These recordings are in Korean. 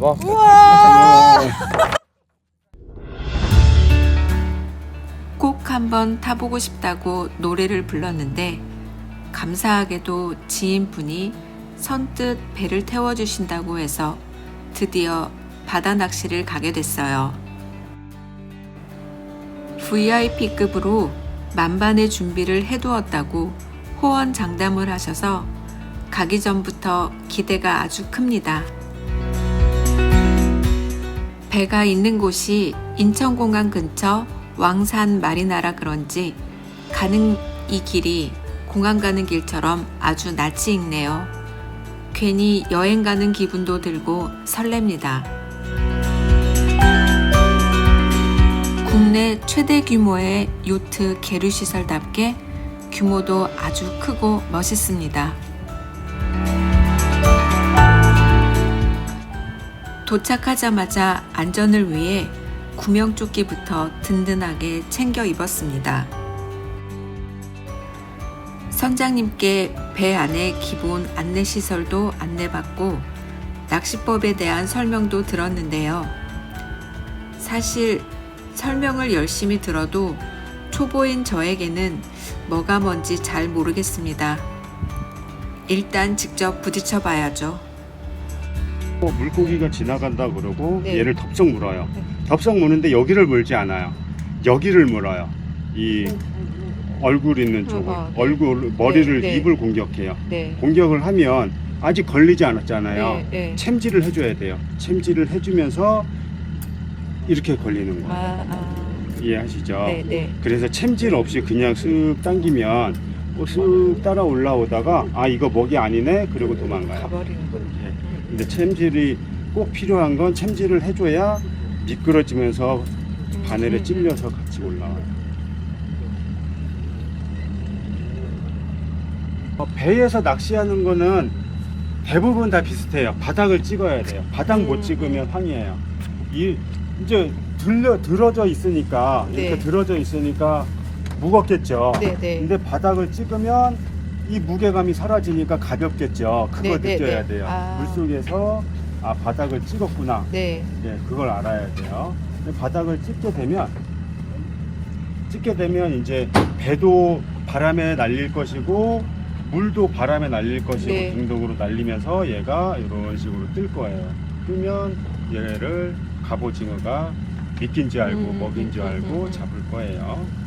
거? 우와. 꼭 한번 타보고 싶다고 노래를 불렀는데 감사하게도 지인분이 선뜻 배를 태워주신다고 해서 드디어 바다 낚시를 가게 됐어요. VIP급으로 만반의 준비를 해두었다고 호언장담을 하셔서 가기 전부터 기대가 아주 큽니다. 배가 있는 곳이 인천공항 근처 왕산 마리나라 그런지 가는 이 길이 공항 가는 길처럼 아주 낯이 익네요. 괜히 여행 가는 기분도 들고 설렙니다. 국내 최대 규모의 요트 계류시설답게 규모도 아주 크고 멋있습니다. 도착하자마자 안전을 위해 구명조끼부터 든든하게 챙겨 입었습니다. 선장님께 배 안의 기본 안내시설도 안내받고 낚시법에 대한 설명도 들었는데요. 사실 설명을 열심히 들어도 초보인 저에게는 뭐가 뭔지 잘 모르겠습니다. 일단 직접 부딪혀 봐야죠. 물고기가 지나간다 그러고 네. 얘를 덥석 물어요. 덥석 무는데 여기를 물지 않아요. 여기를 물어요. 이 얼굴 있는 쪽을. 네. 얼굴, 머리를, 네. 입을 공격해요. 네. 공격을 하면 아직 걸리지 않았잖아요. 네. 네. 챔질을 해줘야 돼요. 챔질을 해주면서 이렇게 걸리는 거예요. 이해하시죠? 네. 네. 그래서 챔질 없이 그냥 쓱 당기면 쓱 따라 올라오다가 아 이거 먹이 아니네 그리고 도망가요. 가버리는군. 근데 챔질이 꼭 필요한 건 챔질을 해줘야 미끄러지면서 바늘에 찔려서 같이 올라와요. 배에서 낚시하는 거는 대부분 다 비슷해요. 바닥을 찍어야 돼요. 바닥 못 찍으면 황이에요. 이제 들어져 있으니까 네. 이렇게 들어져 있으니까 무겁겠죠. 네. 네. 근데 바닥을 찍으면 이 무게감이 사라지니까 가볍겠죠. 그걸 네, 네, 느껴야 네. 돼요. 아. 물속에서 아 바닥을 찍었구나. 네. 네, 그걸 알아야 돼요. 근데 바닥을 찍게 되면 이제 배도 바람에 날릴 것이고 물도 바람에 날릴 것이고 네. 등등으로 날리면서 얘가 이런 식으로 뜰 거예요. 뜨면 얘를 갑오징어가 미끼인지 알고 먹인지 알고 잡을 거예요.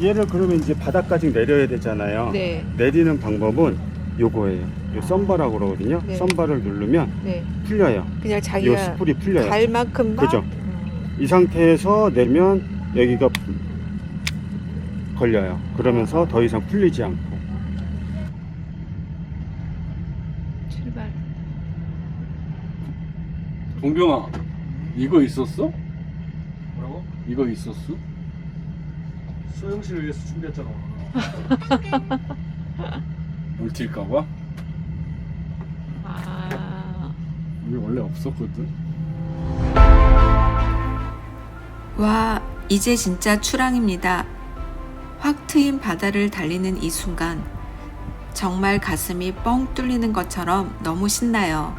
얘를 그러면 이제 바닥까지 내려야 되잖아요. 네. 내리는 방법은 요거예요. 요 썸바라고 그러거든요. 네. 썸바를 누르면 네. 풀려요. 그냥 요 자기가 스풀이 풀려요. 발만큼만. 그죠? 이 상태에서 내면 여기가 걸려요. 그러면서 더 이상 풀리지 않고. 출발. 동경아, 이거 있었어? 뭐라고? 이거 있었어? 소영씨를 위해서 준비했잖아. 물튈까봐? 아. 우리 원래 없었거든. 와, 이제 진짜 출항입니다. 확 트인 바다를 달리는 이 순간 정말 가슴이 뻥 뚫리는 것처럼 너무 신나요.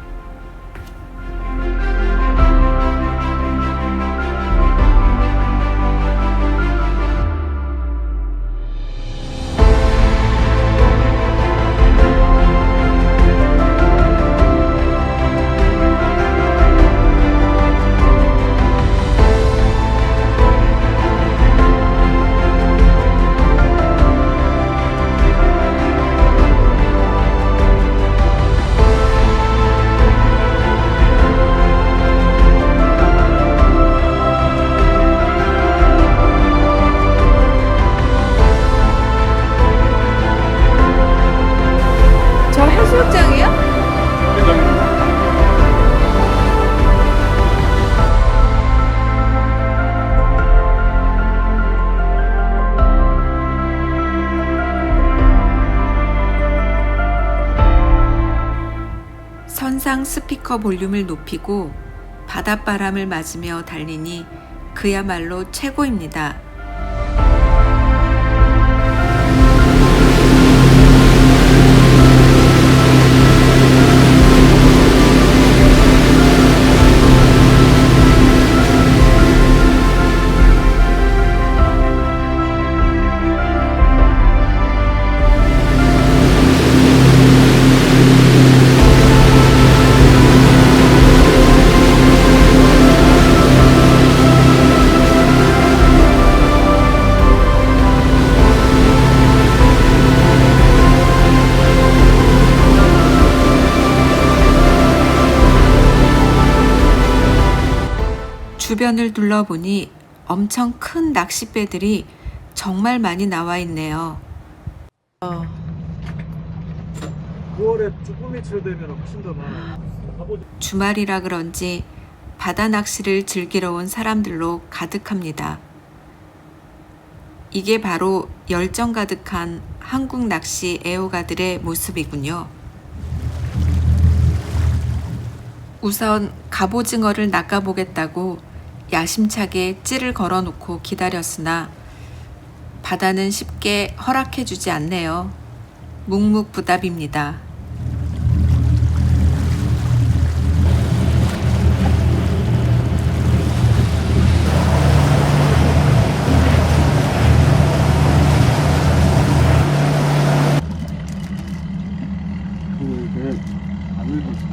저 해수욕장이야? 선상 스피커 볼륨을 높이고 바닷바람을 맞으며 달리니 그야말로 최고입니다. 주변을 둘러보니 엄청 큰 낚싯배들이 정말 많이 나와 있네요. 9월에 쭈꾸미철 되면 훨씬 더 많아. 주말이라 그런지 바다 낚시를 즐기러 온 사람들로 가득합니다. 이게 바로 열정 가득한 한국 낚시 애호가들의 모습이군요. 우선 갑오징어를 낚아보겠다고 야심차게 찌를 걸어놓고 기다렸으나 바다는 쉽게 허락해주지 않네요. 묵묵부답입니다. 이게 안 읽었어.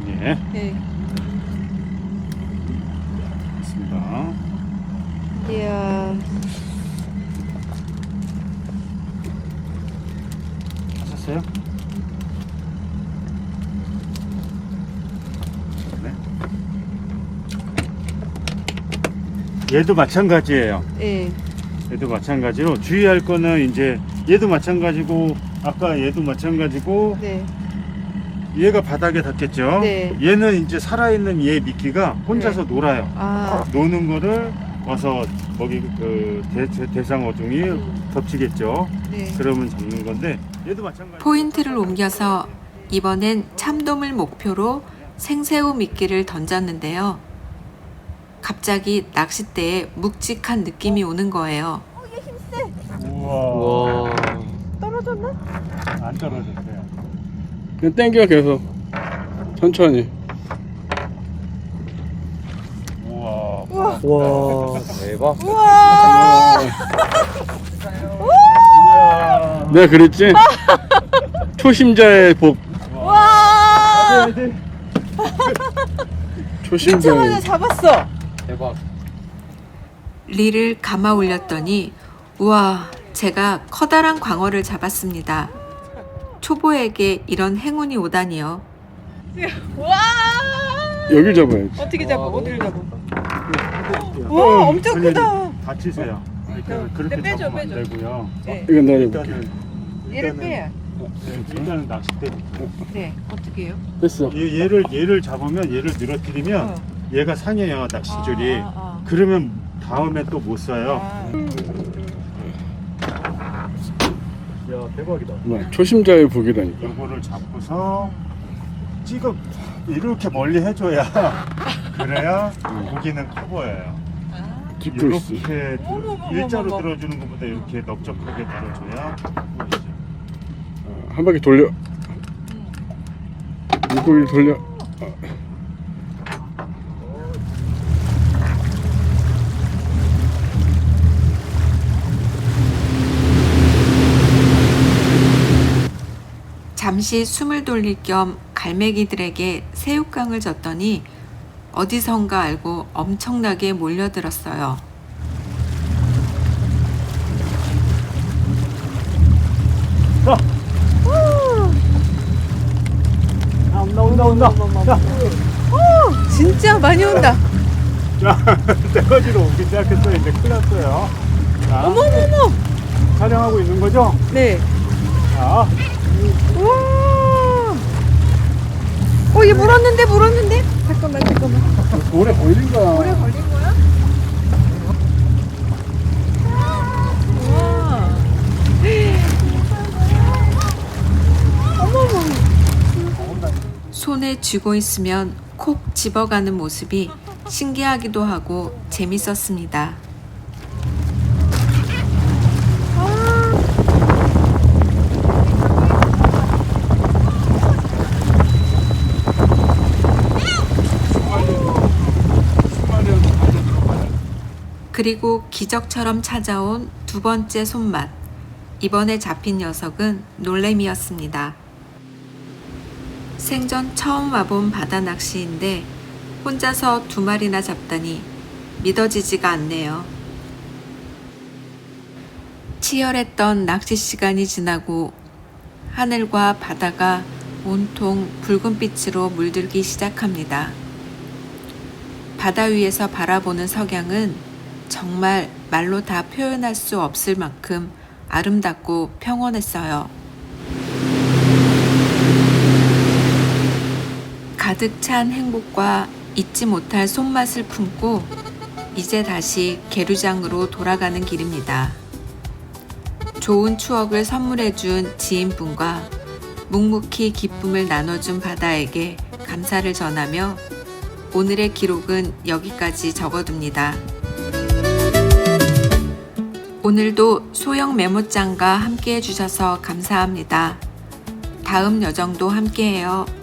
예, 네. 됐습니다. 이야. 하셨어요? 네. 얘도 마찬가지예요. 네. 얘도 마찬가지로 주의할 거는 이제 얘도 마찬가지고 아까 얘도 마찬가지고 네. 얘가 바닥에 닿겠죠. 네. 얘는 이제 살아있는 얘 미끼가 혼자서 네. 놀아요. 아. 노는 거를 와서 거기 그 대상 어종이 덮치겠죠. 네. 그러면 잡는 건데 얘도 마찬가지. 포인트를 옮겨서 이번엔 참돔을 목표로 생새우 미끼를 던졌는데요. 갑자기 낚싯대에 묵직한 느낌이 오는 거예요. 우와. 떨어졌나? 안 떨어졌어요. 그냥 땡겨 계속. 천천히. 우와. 우와. 와 대박. 우와. 이야. 내가 그랬지? 초심자의 복. 와. 초심자의. 잡았어. 대박. 리를 감아 올렸더니 우와, 제가 커다란 광어를 잡았습니다. 초보에게 이런 행운이 오다니요. 와. 여길 잡아야지. 어떻게 잡아? 와, 어디를 잡아? 어, 와, 엄청 그냥 크다. 다치세요. 그렇게 네, 빼줘, 잡으면 안 빼줘. 되고요. 네. 이건 내가 해볼게. 얘를 빼야. 일단은 낚싯대부터. 네. 어떻게 해요? 됐어. 얘를 잡으면 얘를 늘어뜨리면 얘가 상해요, 낚시줄이. 그러면 다음에 또 못 써요. 야, 대박이다. 뭐, 초심자의 복이라니까. 요거를 잡고서 찍어 이렇게 멀리 해줘야 그래야 고기는 커 보여요. 찍고 있어. 이렇게 어머머머머머. 일자로 들어주는 것보다 이렇게 넓적하게 들어줘야 보이죠. 한 바퀴 돌려. 물고기 돌려. 잠시 숨을 돌릴 겸 갈매기들에게 새우깡을 줬더니 어디선가 알고 엄청나게 몰려들었어요. 온다. 자, 진짜 많이 온다. 자, 떼거지로 오기 시작했어요. 이제 큰일 났어요. 자, 어머머머. 촬영하고 있는 거죠? 네. 자, 우와. 얘 물었는데? 잠깐만. 오래 걸린 거야. 오래 걸린 거야? 우와. 어머머. 손에 쥐고 있으면 콕 집어가는 모습이 신기하기도 하고 재밌었습니다. 그리고 기적처럼 찾아온 두 번째 손맛. 이번에 잡힌 녀석은 놀래미였습니다. 생전 처음 와본 바다 낚시인데 혼자서 두 마리나 잡다니 믿어지지가 않네요. 치열했던 낚시 시간이 지나고 하늘과 바다가 온통 붉은빛으로 물들기 시작합니다. 바다 위에서 바라보는 석양은 정말 말로 다 표현할 수 없을 만큼 아름답고 평온했어요. 가득 찬 행복과 잊지 못할 손맛을 품고 이제 다시 계류장으로 돌아가는 길입니다. 좋은 추억을 선물해준 지인분과 묵묵히 기쁨을 나눠준 바다에게 감사를 전하며 오늘의 기록은 여기까지 적어둡니다. 오늘도 소형 메모장과 함께 해주셔서 감사합니다. 다음 여정도 함께해요.